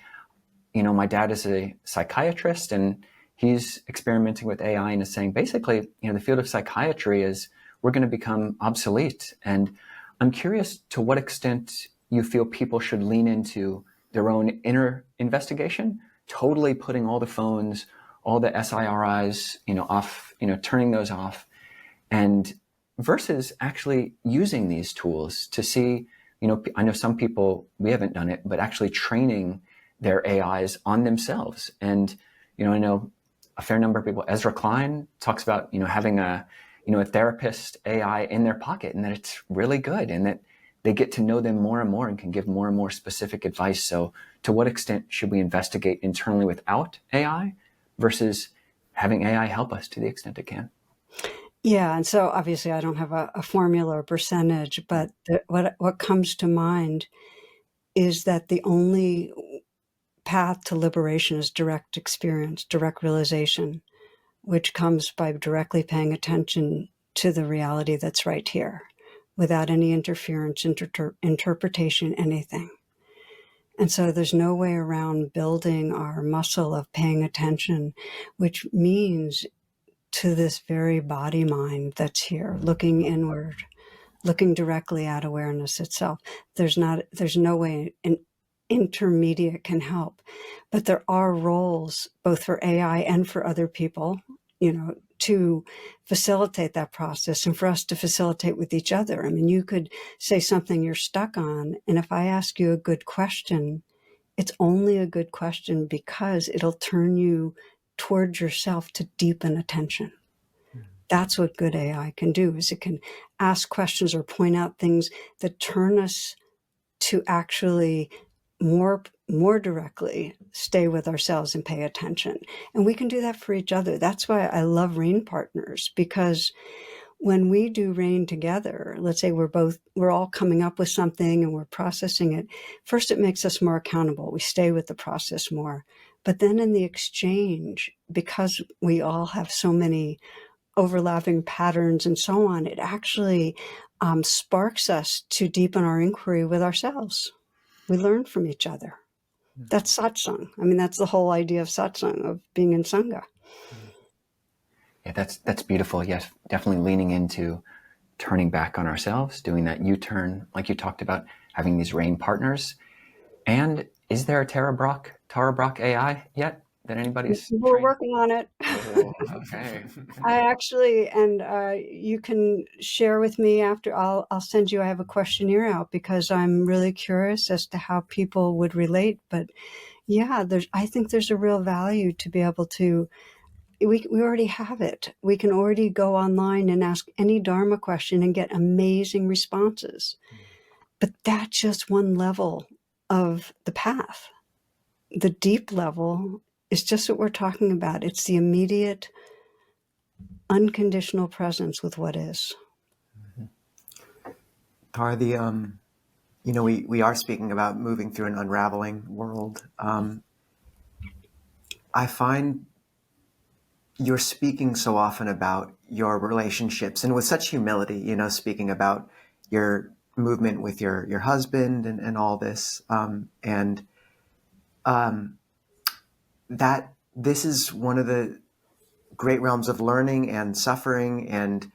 my dad is a psychiatrist, and he's experimenting with AI and is saying, basically, the field of psychiatry is we're going to become obsolete. And I'm curious to what extent you feel people should lean into their own inner investigation, totally putting all the phones, all the SIRIs, off, turning those off, and versus actually using these tools to see, I know some people, we haven't done it, but actually training their AIs on themselves. And, I know a fair number of people, Ezra Klein talks about, having a therapist AI in their pocket, and that it's really good, and that they get to know them more and more and can give more and more specific advice. So to what extent should we investigate internally without AI versus having AI help us to the extent it can? Yeah, and so obviously I don't have a formula or percentage, but what comes to mind is that the only path to liberation is direct experience, direct realization, which comes by directly paying attention to the reality that's right here, without any interference, interpretation, anything. And so there's no way around building our muscle of paying attention, which means to this very body-mind that's here, looking inward, looking directly at awareness itself. There's no way an intermediate can help. But there are roles, both for AI and for other people, to facilitate that process and for us to facilitate with each other. I mean, you could say something you're stuck on, and if I ask you a good question, it's only a good question because it'll turn you towards yourself to deepen attention. That's what good AI can do, is it can ask questions or point out things that turn us to actually more directly stay with ourselves and pay attention. And we can do that for each other. That's why I love R.A.I.N partners, because when we do R.A.I.N together, let's say we're all coming up with something and we're processing it. First, it makes us more accountable. We stay with the process more. But then in the exchange, because we all have so many overlapping patterns and so on, it actually sparks us to deepen our inquiry with ourselves. We learn from each other. That's satsang. I mean, that's the whole idea of satsang, of being in sangha. Yeah, that's beautiful. Yes, definitely leaning into turning back on ourselves, doing that U-turn, like you talked about, having these R.A.I.N partners. And is there a Tara Brach AI yet that anybody's We're trained? working on it. Oh, okay. I actually, and you can share with me after. I'll send you. I have a questionnaire out because I'm really curious as to how people would relate. But yeah, I think there's a real value to be able to. We already have it. We can already go online and ask any Dharma question and get amazing responses. But that's just one level of the path. The deep level is just what we're talking about. It's the immediate, unconditional presence with what is. Tara, we are speaking about moving through an unraveling world. I find you're speaking so often about your relationships and with such humility, speaking about your movement with your husband and all this. That this is one of the great realms of learning and suffering and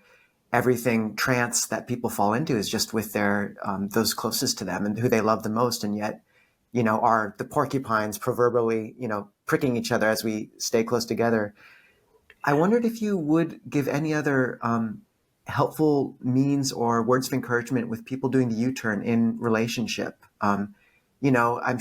everything trance that people fall into is just with their those closest to them and who they love the most, and yet are the porcupines proverbially pricking each other as we stay close together. I wondered if you would give any other helpful means or words of encouragement with people doing the U-turn in relationship. I'm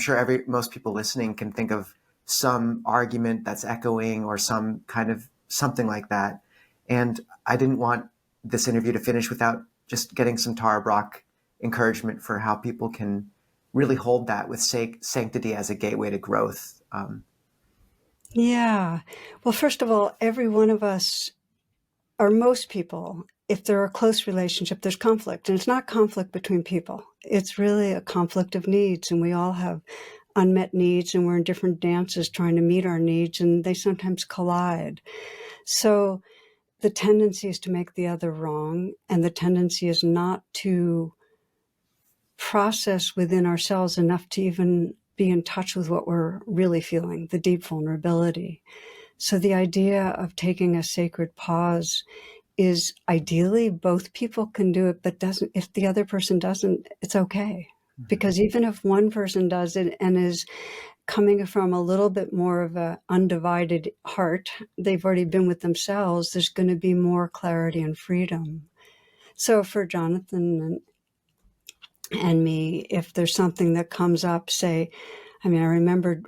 sure most people listening can think of some argument that's echoing or some kind of something like that. And I didn't want this interview to finish without just getting some Tara Brach encouragement for how people can really hold that with sanctity as a gateway to growth. Yeah. Well, first of all, every one of us, or most people, if they're a close relationship, there's conflict. And it's not conflict between people. It's really a conflict of needs. And we all have unmet needs, and we're in different dances trying to meet our needs, and they sometimes collide. So the tendency is to make the other wrong, and the tendency is not to process within ourselves enough to even be in touch with what we're really feeling, the deep vulnerability. So the idea of taking a sacred pause is ideally both people can do it, but if the other person doesn't, it's okay. Because even if one person does it and is coming from a little bit more of a undivided heart, they've already been with themselves, there's going to be more clarity and freedom. So for Jonathan and me, if there's something that comes up, say, I remembered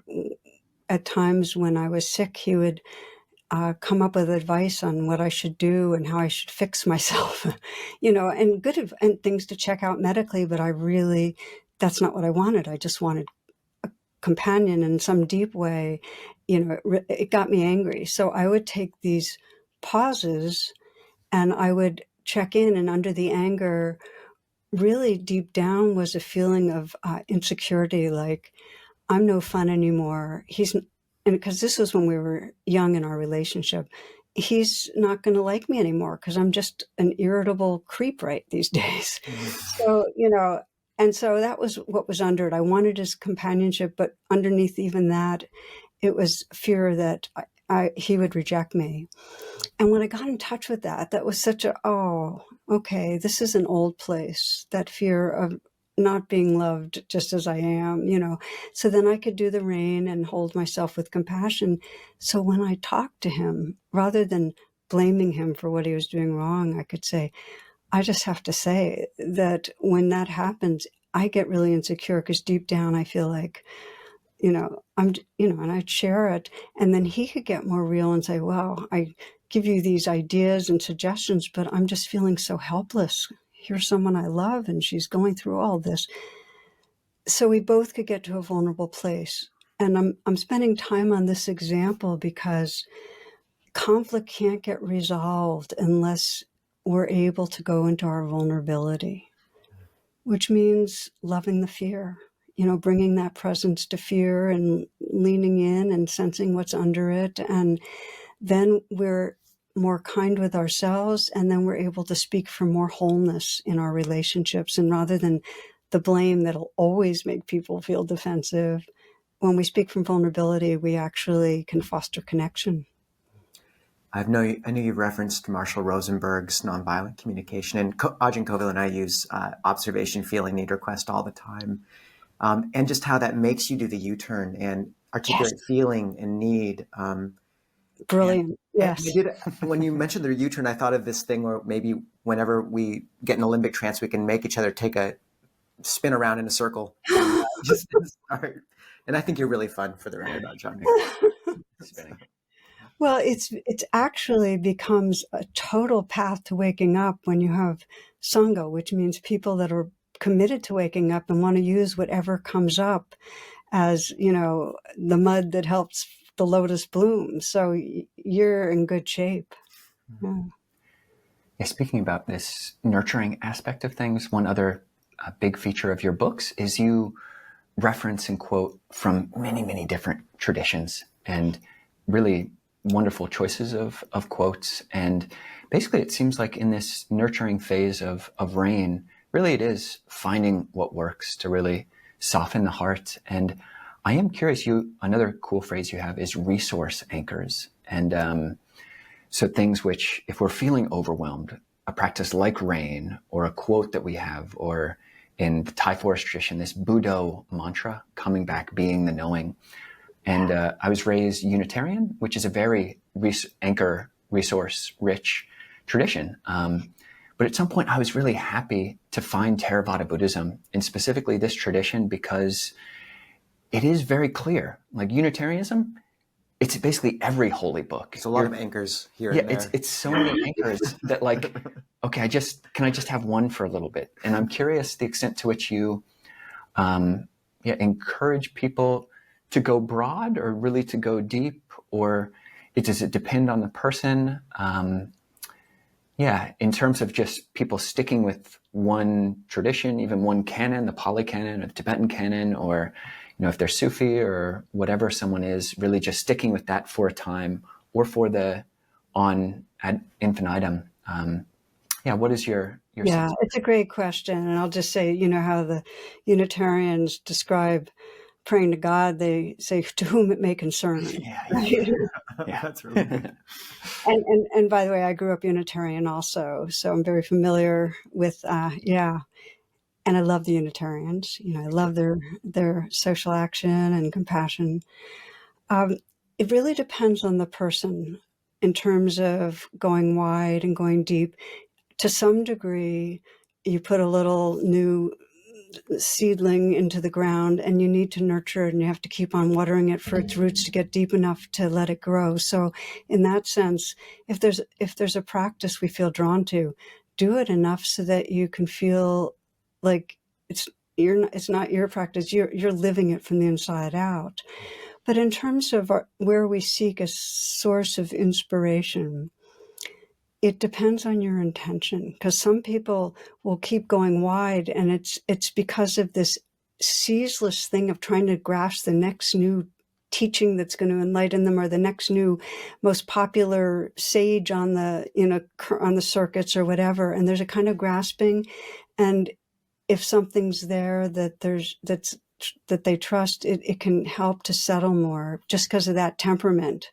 at times when I was sick, he would come up with advice on what I should do and how I should fix myself, and and things to check out medically. But that's not what I wanted. I just wanted a companion in some deep way. It got me angry. So I would take these pauses and I would check in, and under the anger, really deep down was a feeling of insecurity, like I'm no fun anymore. And because this was when we were young in our relationship, he's not going to like me anymore because I'm just an irritable creep right these days. So, and so that was what was under it. I wanted his companionship, but underneath even that, it was fear that he would reject me. And when I got in touch with that was such okay, this is an old place, that fear of not being loved just as I am, So then I could do the R.A.I.N and hold myself with compassion. So when I talked to him, rather than blaming him for what he was doing wrong, I could say, I just have to say that when that happens, I get really insecure because deep down I feel like, and I'd share it. And then he could get more real and say, well, I give you these ideas and suggestions, but I'm just feeling so helpless. Here's someone I love and she's going through all this. So we both could get to a vulnerable place. And I'm spending time on this example because conflict can't get resolved unless we're able to go into our vulnerability, which means loving the fear, bringing that presence to fear and leaning in and sensing what's under it. And then we're more kind with ourselves, and then we're able to speak for more wholeness in our relationships. And rather than the blame that'll always make people feel defensive, when we speak from vulnerability, we actually can foster connection. I know you referenced Marshall Rosenberg's nonviolent communication, and Ajahn Kovilo and I use observation, feeling, need, request all the time, and just how that makes you do the U-turn and articulate feeling and need. Brilliant. Yes. When you mentioned the U-turn, I thought of this thing where maybe whenever we get in a limbic trance, we can make each other take a spin around in a circle. And, just start. And I think you're really fun for the record, Ajahn. Spinning. Well, it's actually becomes a total path to waking up when you have Sangha, which means people that are committed to waking up and want to use whatever comes up as, the mud that helps the lotus bloom. So you're in good shape. Yeah. Yeah, speaking about this nurturing aspect of things, one other big feature of your books is you reference and quote from many, many different traditions, and really wonderful choices of quotes. And basically it seems like in this nurturing phase of R.A.I.N, really it is finding what works to really soften the heart. And I am curious, another cool phrase you have is resource anchors. And so things which, if we're feeling overwhelmed, a practice like R.A.I.N or a quote that we have, or in the Thai forest tradition, this Buddho mantra, coming back, being the knowing. And I was raised Unitarian, which is a very anchor, resource-rich tradition. But at some point, I was really happy to find Theravada Buddhism, and specifically this tradition, because it is very clear. Like Unitarianism, it's basically every holy book. It's a lot of anchors here and there. It's so many anchors that like, okay, can I just have one for a little bit? And I'm curious the extent to which you encourage people to go broad or really to go deep, or does it depend on the person? In terms of just people sticking with one tradition, even one canon, the Pali canon, or Tibetan canon, or if they're Sufi or whatever someone is, really just sticking with that for a time, or for the ad infinitum. What is your sense? It's a great question. And I'll just say, how the Unitarians describe praying to God, they say, to whom it may concern. Yeah, that's really good. And by the way, I grew up Unitarian also, so I'm very familiar with, yeah. And I love the Unitarians. You know, I love their social action and compassion. It really depends on the person in terms of going wide and going deep. To some degree, you put a little new seedling into the ground and you need to nurture it and you have to keep on watering it for its roots to get deep enough to let it grow. So in that sense, if there's a practice we feel drawn to, do it enough so that you can feel like it's not your practice, you're living it from the inside out. But in terms of where we seek a source of inspiration, it depends on your intention, because some people will keep going wide, and it's because of this ceaseless thing of trying to grasp the next new teaching that's going to enlighten them, or the next new most popular sage on the on the circuits or whatever. And there's a kind of grasping, and if something's there that that they trust, it can help to settle more just because of that temperament.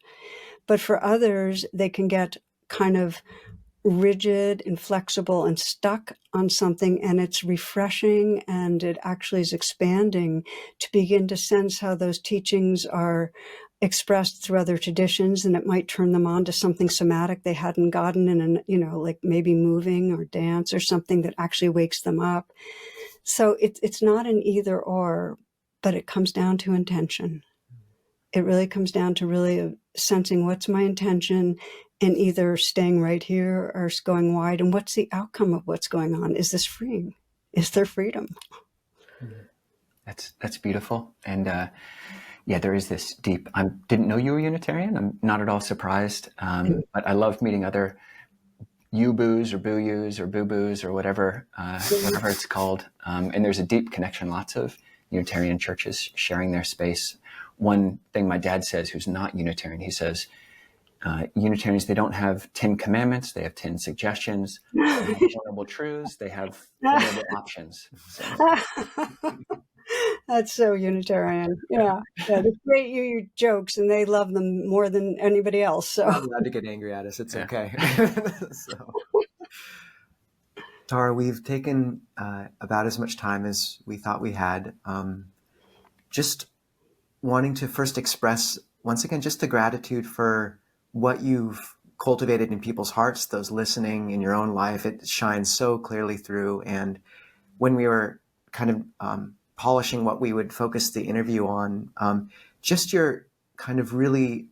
But for others, they can get kind of rigid, inflexible, and stuck on something, and it's refreshing, and it actually is expanding to begin to sense how those teachings are expressed through other traditions, and it might turn them on to something somatic they hadn't gotten in, like maybe moving or dance or something that actually wakes them up. So it's not an either or, but it comes down to intention. It really comes down to really sensing what's my intention, and either staying right here or going wide. And what's the outcome of what's going on? Is this freeing? Is there freedom? That's beautiful. And yeah, there is this deep, I didn't know you were Unitarian. I'm not at all surprised. But I love meeting other you-boos or boo-yous or boo-boos or whatever it's called. And there's a deep connection, lots of Unitarian churches sharing their space. One thing my dad says, who's not Unitarian, he says, Unitarians, they don't have 10 commandments, they have 10 suggestions, they have vulnerable truths, they have vulnerable options. So. That's so Unitarian. Yeah. They create you jokes and they love them more than anybody else. So I'm allowed to get angry at us. It's okay. So, Tara, we've taken about as much time as we thought we had. Just wanting to first express, once again, just the gratitude for what you've cultivated in people's hearts, those listening in your own life. It shines so clearly through. And when we were kind of polishing what we would focus the interview on, just your kind of really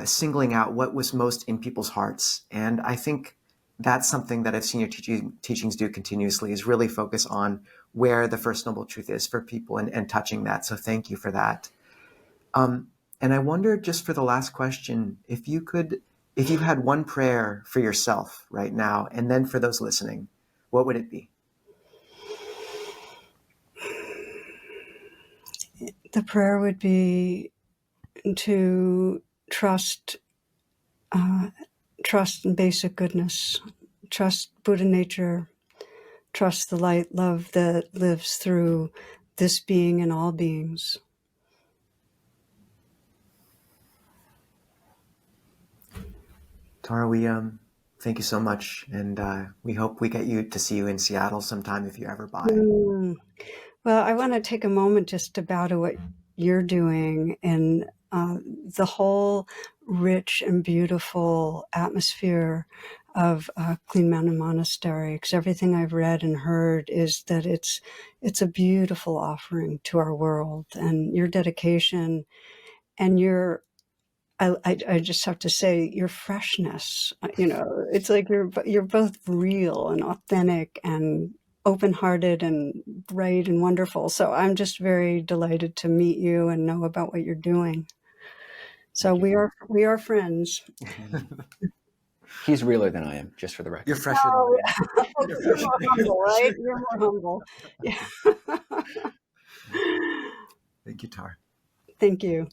singling out what was most in people's hearts. And I think that's something that I've seen your teachings do continuously, is really focus on where the First Noble Truth is for people and touching that. So thank you for that. And I wonder, just for the last question, if you had one prayer for yourself right now, and then for those listening, what would it be? The prayer would be to trust in basic goodness, trust Buddha nature, trust the light love that lives through this being and all beings. Tara, we thank you so much, and we hope we get you to see you in Seattle sometime if you're ever by. Well, I want to take a moment just to bow to what you're doing and the whole rich and beautiful atmosphere of Clean Mountain Monastery, because everything I've read and heard is that it's a beautiful offering to our world, and your dedication and your I just have to say your freshness, it's like you're both real and authentic and open-hearted and bright and wonderful. So I'm just very delighted to meet you and know about what you're doing. So we are friends. He's realer than I am, just for the record. You're fresher than I am. You're more humble, right? You're more humble. Yeah. Thank you, Tara. Thank you.